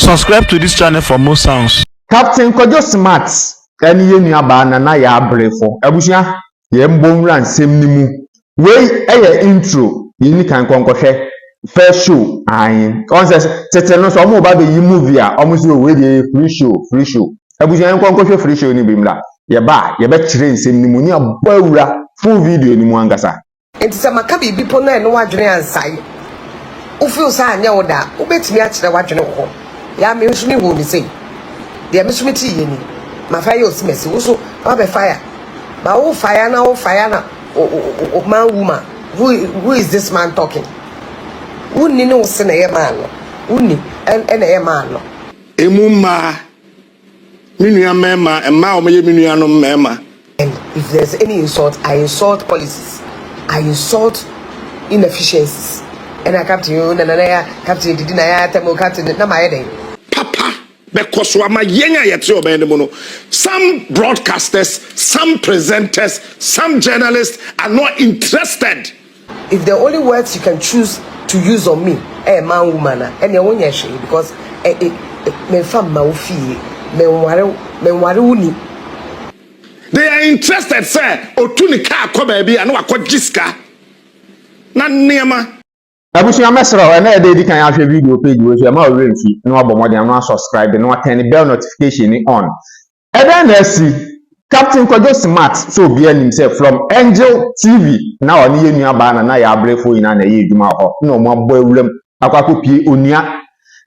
Subscribe to this channel for more sounds. Captain Kojo Smart eni ye nuaba na ya Brefo abusua ye mbonwura nsem nimu wey eye intro yini kan konkohwe first show ayin on says tete no so mo ba be yi movie a omo si o we dey free show abusua en konkohwe free show ni bimla ye ba ye be kire nsem nimu ni abawura full video ni mu angasa enti se maka bibi po na eno wadwene ansai o feel sa anya oda o betimi a kire wadwene ho ya me nso ni wo ni sei de me so meti ye ni ma fire osimesi wo so ba be fire ba wo fire na o man woman who is this man talking unni no se na ye man no unni na ye man no emuma minua mema emma o meye minua no mema. And if there's any insult, I insult policies, I insult inefficiencies, and I captain you na captain did na ya temo captain na my head Papa because wa ma yenya yete obende mo no, some broadcasters, some presenters, some journalists are not interested. If the only words you can choose to use on me, man woman and you won't because me fam ma ofie me ware uni. They are interested, sir. Otuni ka ko baby and wa ko jiska. Na niema. abusua mesro na dey di kan ahwe video page wo so ma o renfi na wa bomo dem na subscribe na wa turn bell notification ni on. And then see Captain Kojo Smart so be himself from Angel TV na oni ye nuaba na ya Brefo ina na ye edwuma ho na o mo abo awuram akwakopie onua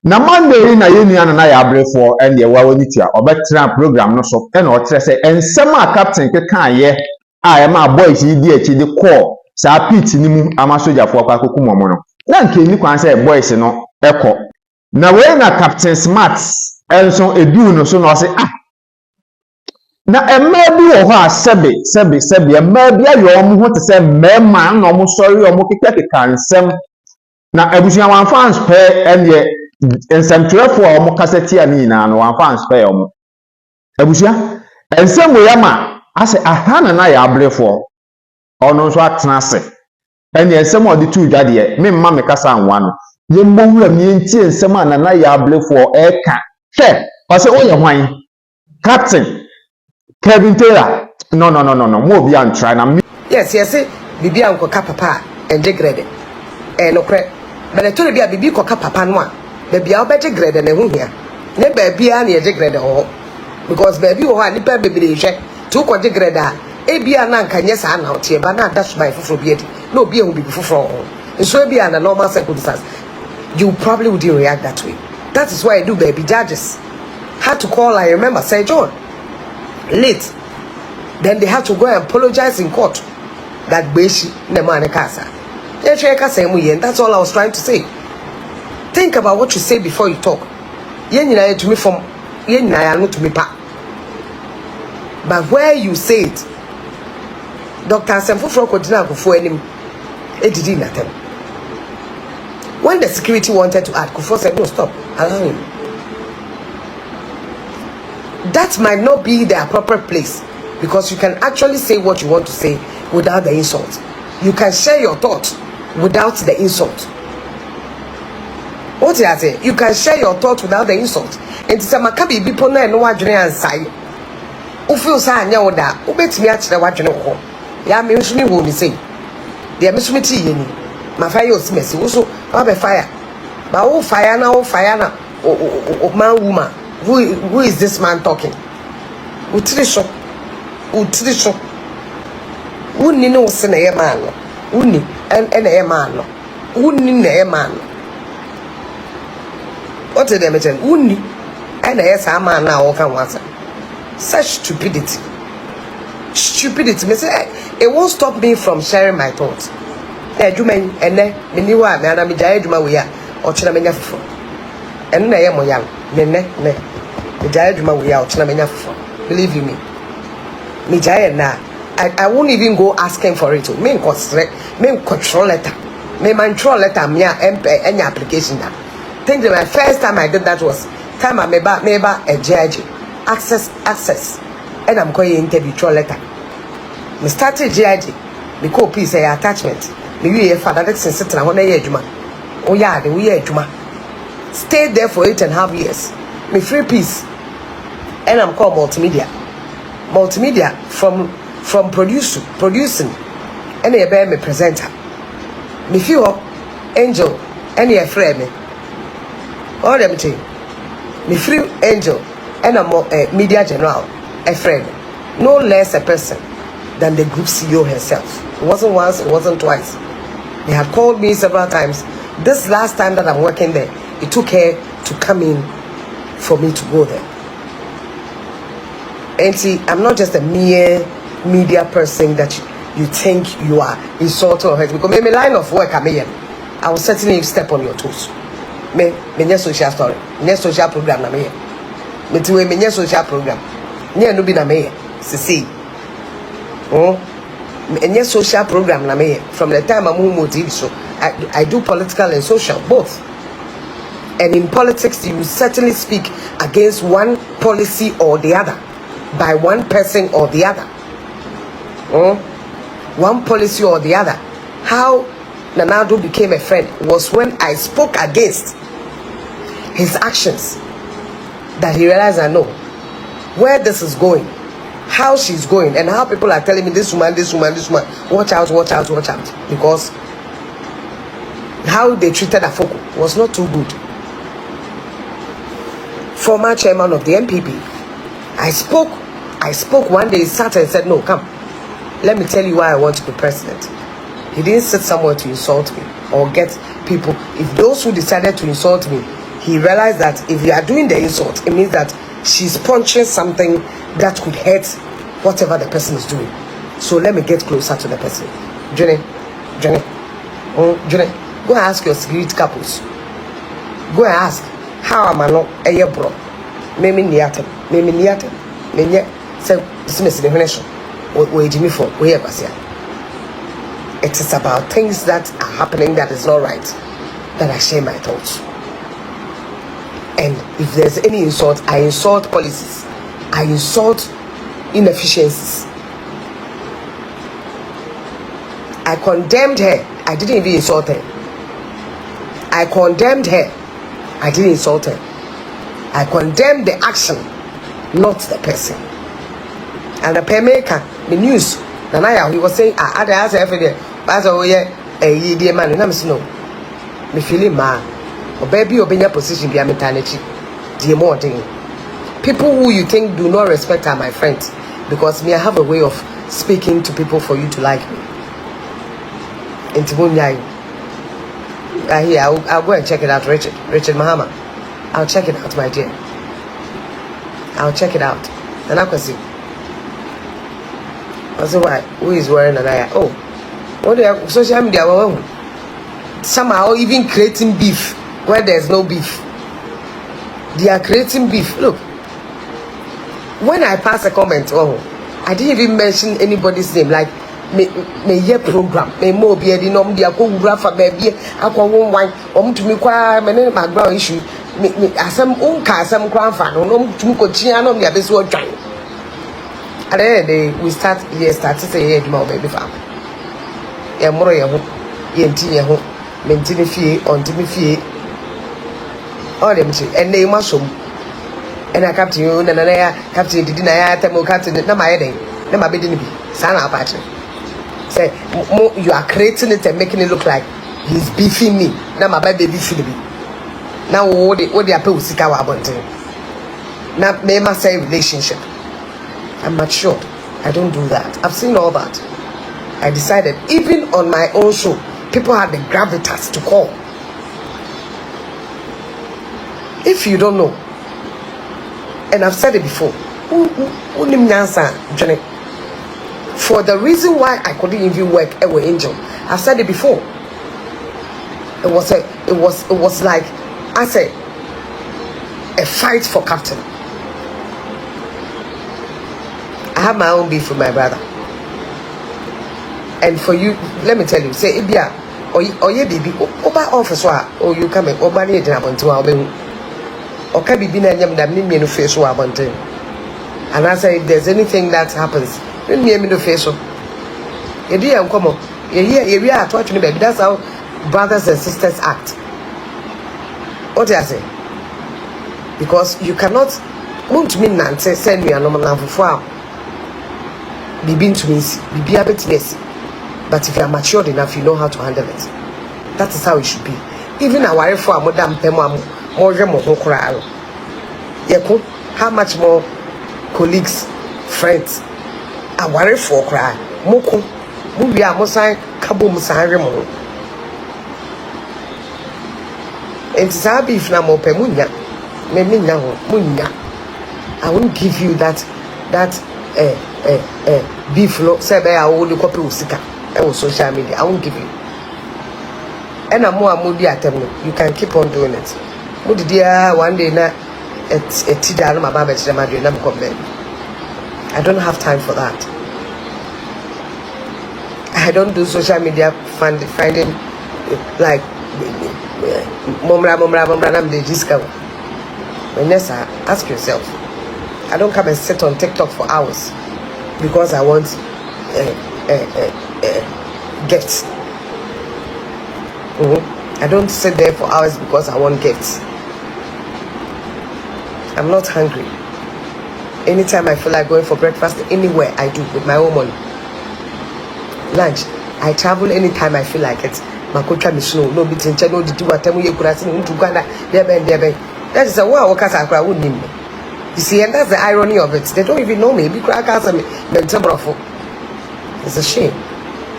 na Monday na ye nua na ya Brefo and ye wa woni tia obetra program no so e na o tere se ensem a Captain ke kan ye a e ma boys yi di echi di call sa pit ni mu ama sojafo akwakoku momo no na nke ni kwan se boys no ekọ na we na Captain Smart enso edu no so no se na emma bi wo ho a sebe emma bi ayo omo ho te se mema na omo sorry omo keka nsem na abusua wan fans pe ene ensem trefo omo kaseti ani nyina no wan fans pe omo abusua ensem wo yama ase ahana na ya Brefo ono so atena se ene ensem odi tu dwade me mma me kasa anwa no ye mbowura me ntie ensem na ya Brefo eka hwe o se oye hwan Captain Kevin Taylor no mo bi an try na yes bibi an ko papa and degrade no kre but to bia bibi ko papa no a da bia obete grade na hu hia ne ba bia na ye degrade ho because ba bi ho a nipa bebere hwe to ko degrade a e bia na nka nye sa na otie ba na dash by foforo bia di na obi ehu bibi foforo ho so bia na normal circumstances you probably would react that way. That is why I do baby judges had to call, I remember, Sir John late, then they had to go and apologize in court that Beshi Nemane Casa. That's all I was trying to say. Think about what you say before you talk. Yenina to me from Yenina to me pa. But where you say it, Dr. Semfufro Kodina Kufu enim edidi natem. When the security wanted to add, Kufu said no, stop, allow him. That might not be the appropriate place because you can actually say what you want to say without the insult. You can share your thoughts without the insult. What did I say? You can share your thoughts without the insult. And to say, "Makabi bipo na eno wadwene ansai." Ufeel sa anya oda, ubetimi a kire wadwene ho. Ya me nso ni wo ni sei. De me so meti ye ni. Ma fire osimesi wo so ba be fire. Ba wo fire na o man woman. Who is this man talking? Utrisho. Unni no se na ye man no. Unni na ye man no. Unni na ye man no. What did they tell? Unni na ye sa man na o kan wasa. Such stupidity. Me say it won't stop me from sharing my thoughts. Juman ene me ni wa me ana me jaye djuma we ya o kira me nya fofo. Ene na ye mo yam. Ne me jaye djuma we ya o kira me nya fofo. Believe you me. Me jaye na I won't even go asking for it. Me control letter. Me control letter me any application that. Think that my first time I did that was time I meba a judge access and I'm going interview control letter. Me started judge me copy say attachment. Me we father that since sit na ho na ye adwuma. O ya de we ye adwuma. stayed there for 8.5 years. Me free peace. And I'm called multimedia. Multimedia from producing. And a bear me presenter. Me feel Angel and a friend me. All them thing. Me free Angel and a media general, a friend. No less a person than the group CEO herself. It wasn't once, it wasn't twice. They had called me several times. This last time that I'm working there, it took her to come in for me to go there. And see, I'm not just a mere media person that you think you are insulting or hurting. Because my line of work, I will certainly step on your toes. Me social story, me social program na me. Me tiwe me social program. Nye no bi na me. See. Any social program na me. From the time I'm home TV show, I do political and social both. And in politics, you certainly speak against one policy or the other, by one person or the other. One policy or the other. How Nanado became a friend was when I spoke against his actions, that he realized I know where this is going, how she's going, and how people are telling me this woman, watch out, because how they treated Afoko was not too good. Former chairman of the MPP, I spoke one day, he sat and said, no, come, let me tell you why I want to be president. He didn't sit somewhere to insult me or get people. If those who decided to insult me, he realized that if you are doing the insult, it means that she's punching something that could hurt whatever the person is doing. So let me get closer to the person. Jenny, go and ask your security couples. Go and ask, how am I not a bro? Meme niatem. Menye say dismiss the nation. We Jimmy for we ever say. It is about things that are happening that is not right, that I share my thoughts. And if there's any insult, I insult policies. I insult inefficiencies. I condemned her. I didn't even insult her. I condemned her. I didn't insult her. I condemned the action, not the person. And the paymaker, the news, Nanaya, he was saying, I asked every day, but oh yeah, a dear man, and I'm no. Me feeling ma, or baby, or your position be a mentality. Dear more thing. People who you think do not respect are my friends, because me, I have a way of speaking to people for you to like me. I'll go and check it out, Richard Mahama. I'll check it out, my dear. I'll check it out. And I can see. I say, why? Who is wearing an eye? Oh, what do you have? Social media? Somehow even creating beef where there's no beef. They are creating beef. Look, when I pass a comment, I didn't even mention anybody's name. Like, me ye program me mo bi edi nom dia ko wura fa ba bi akwa won tumi kwa me ne background issue me asem unka asem kwa fa no tumi ko chia nom dia be so odwan at the end of the day we start to say here duma baby fam e moro ye ho ye nti ye ho me nti ne fie on ti me fie all them say and they must and I captain you na ya captain didi na ya temo captain na ma ye den na ma be di ni bi sa na apache. Say, you are creating it and making it look like he's beefing me. Now my baby beefing me. Now what they are paying sika wa abonte. Now me must say relationship. I'm matured. I don't do that. I've seen all that. I decided even on my own show, people had the gravitas to call. If you don't know, and I've said it before, for the reason why I couldn't even work with Angel, I've said it before. It was like I said, a fight for captain. I have my own beef with my brother, and for you, let me tell you, say Ibia or ye baby, oba officer, or you come oba ni ejina bonto a obehu, or ka bibi na nyam da me no face wa bonto. And I say if there's anything that happens, when me no face so you do am come you hear to baby. That's how brothers and sisters act. What do I say? Because you cannot want me nante send me a normal for Bibi to me, Bibi a bit less. But if you are matured enough, you know how to handle it. That is how it should be. Even our for Madam Pema more crowd. How much more colleagues, friends, I worry for cry. Moko, movie are Mosai, Kabum Sanremo. And Sabi if Namo Pemunya, Memina, Munya. I won't give you that beef lo sebe I will copy usika. On social media, I won't give you. And I'm more moody at them. You can keep on doing it. Moody dear, one day na a tidal my baby to my dream. I don't have time for that. I don't do social media finding like Momra, they discover. Vanessa, ask yourself. I don't come and sit on TikTok for hours because I want gifts. I don't sit there for hours because I want gifts. I'm not hungry. Anytime I feel like going for breakfast, anywhere I do with my own money. Lunch, I travel anytime I feel like it. Makocha Mishno, no bitin, no do what time you could have seen to Ghana, that is a wow, I wouldn't name me. You see, and that's the irony of it. They don't even know me. It's a shame.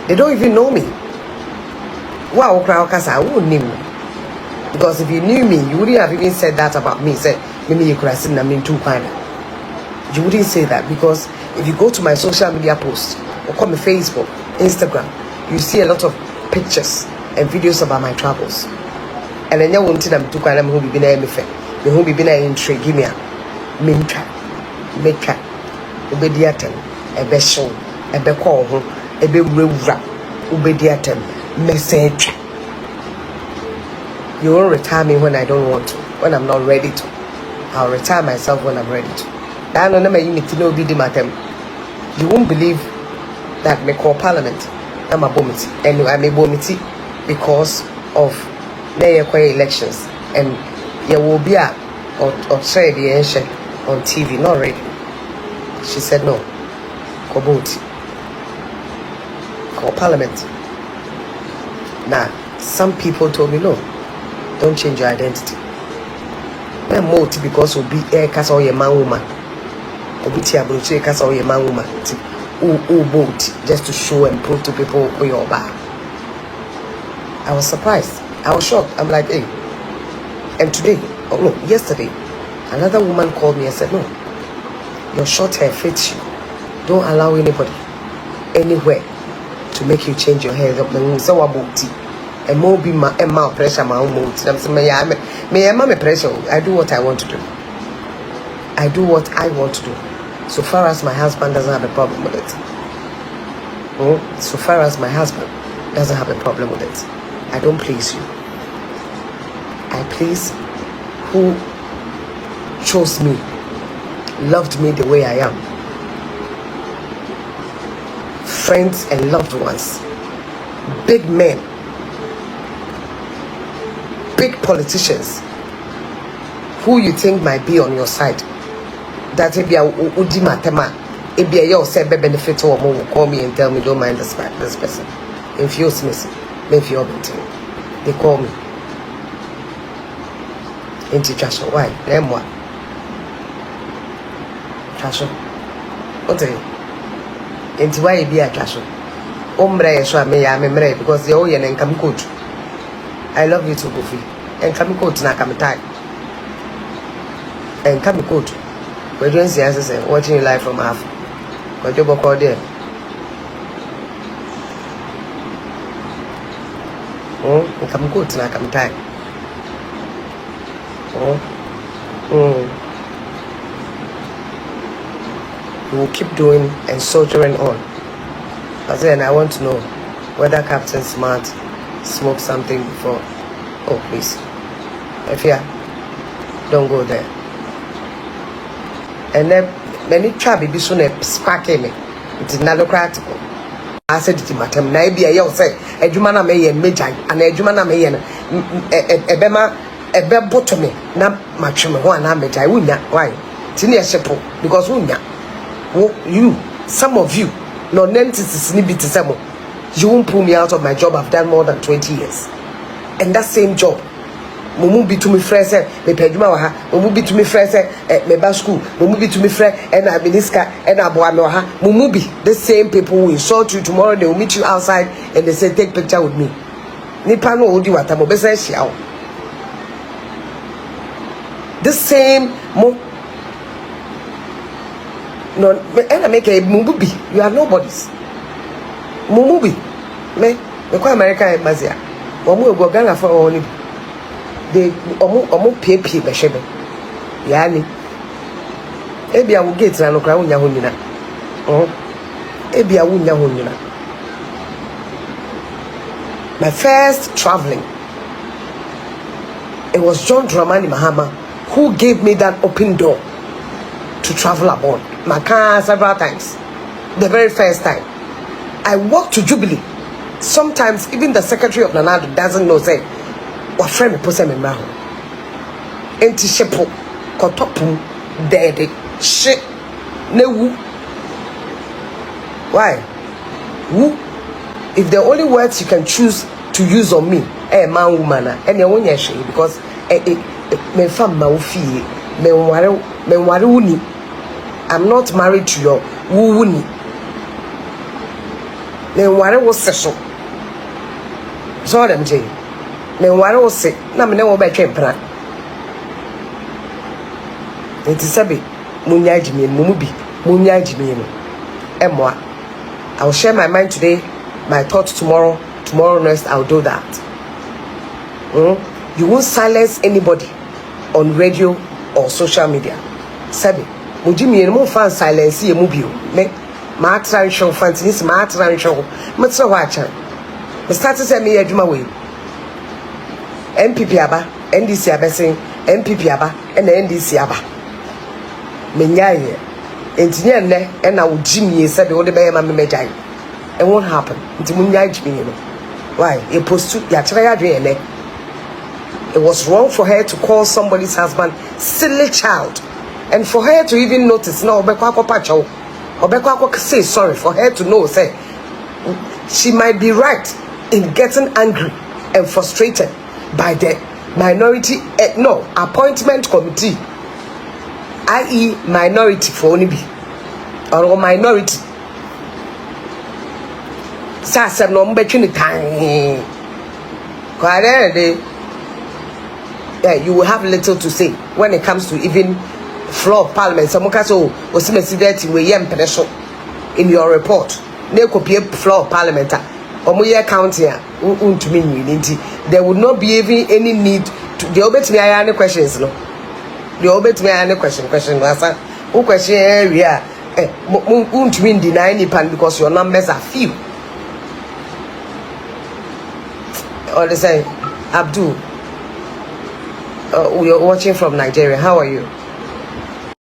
They don't even know me. Wow, I wouldn't name me. Because if you knew me, you wouldn't have even said that about me. Said, maybe you could have seen them in too kind. You wouldn't say that because if you go to my social media posts or call me Facebook, Instagram, you see a lot of pictures and videos about my travels. And then you won't see them too kind of who be been the who be been intrigue me. Minka, Meka, Ubediatem, a beshon, a becall, a be rura, Ubediatem, message. You won't retire me when I don't want to, when I'm not ready to. I'll retire myself when I'm ready to. I don't know you to know be the matem. You won't believe that me call parliament. I'm a bomity, and I'm a bomity because of the elections, and you will be a or trade the ancient on TV, not ready. She said no. Koboti. Call parliament. Now, some people told me no. Don't change your identity. I'm multi because will be air cast or your man woman. Or be tia bruce cast or your man woman. Boat just to show and prove to people who you're back. I was surprised. I was shocked. I'm like, hey. And today, oh no, yesterday, another woman called me and said, no, your short hair fits you. Don't allow anybody, anywhere, to make you change your hair. So about it. And more be my pressure, my own mood. I'm saying, me pressure. I do what I want to do. I do what I want to do. So far as my husband doesn't have a problem with it. So far as my husband doesn't have a problem with it. I don't please you. I please who chose me, loved me the way I am. Friends and loved ones, big men, big politicians, who you think might be on your side. That if you are Udi Matema, if you are say benefit or more, call me and tell me don't mind this person. If you're missing, if you're they call me. Into trash. Why? Them what? Trash. What are you? Into why be a trash? Ombre so me because you're all and come coach. I love you too, Goofy. And come coach na come time. And come coach. We're doing sciences and watching you live from half. Got your book all there. And come coach na come time. You will keep doing and soldiering on. But then I want to know whether Captain Smart smoked something before. Oh, please. If don't go there. And then many trabby be soon a spark me. It's not practical. I said it in my time. Maybe I say a Jumana may and Midjang and a Jumana may and a Bema. ebe bottom na matweme ho ana meja wunya why tini ehyepo because wunya you some of you non-entities ni bitisemo you won't pull me out of my job. I've done more than 20 years and that same job mumu bi to me friend say me peduma wa ha mumu bi to me friend say me ba school mumu bi to me friend and I minister and aboa me wa ha mumu bi the same people will insult you tomorrow. They will meet you outside and they say take picture with me nipa no odi wata mo be say hia the same mo no and I make a mumu bi you are nobodies mumu bi me kwa America embassy omo ego Ghana for only they omo pie be shebe yani ebia wo gate na no kra wonya ho nyina ebia wonya ho nyina. My first traveling, it was John Dramani Mahama who gave me that open door to travel abroad. My car several times. The very first time I walked to Jubilee, sometimes even the secretary of Nanado doesn't know say what friend me pose me mra ho enti shepo kotopum dede she newu why wu if the only words you can choose to use on me man woman and you won't share because me fam ma wo fie me nware wuni. I'm not married to your wuni me nware wo seso so dem je me nware wo se na me ne wo be twempra enti sabe munya adimi mumu bi munya adimi no emwa. I will share my mind today, my thoughts tomorrow next I'll do that. You won't silence anybody on radio or social media. Sabe mujimi eno mo fan silence ye mu bio me ma try show fancy ma try show me try watch me start say me adwuma we MPP aba NDC aba say MPP aba and NDC aba me nyaye entinye nne e na ujimi say be wo de be ma me megai it won't happen nti mu nyaye jimi no why e post ya try adwe ene. It was wrong for her to call somebody's husband silly child. And for her to even notice, no, say sorry, for her to know, say, she might be right in getting angry and frustrated by the minority, appointment committee, i.e. minority for Onibi, or minority. Sasa no between the time. Yeah, you will have little to say when it comes to even floor of parliament. Some so osimesi we pressure in your report. Ne copy floor of parliament. Omoye county there would not be even any need to the obet me any questions no. The obet me any question answer. Who question area untumi deny any pan because your numbers are few. Or they say Abdul, you're watching from Nigeria. How are you?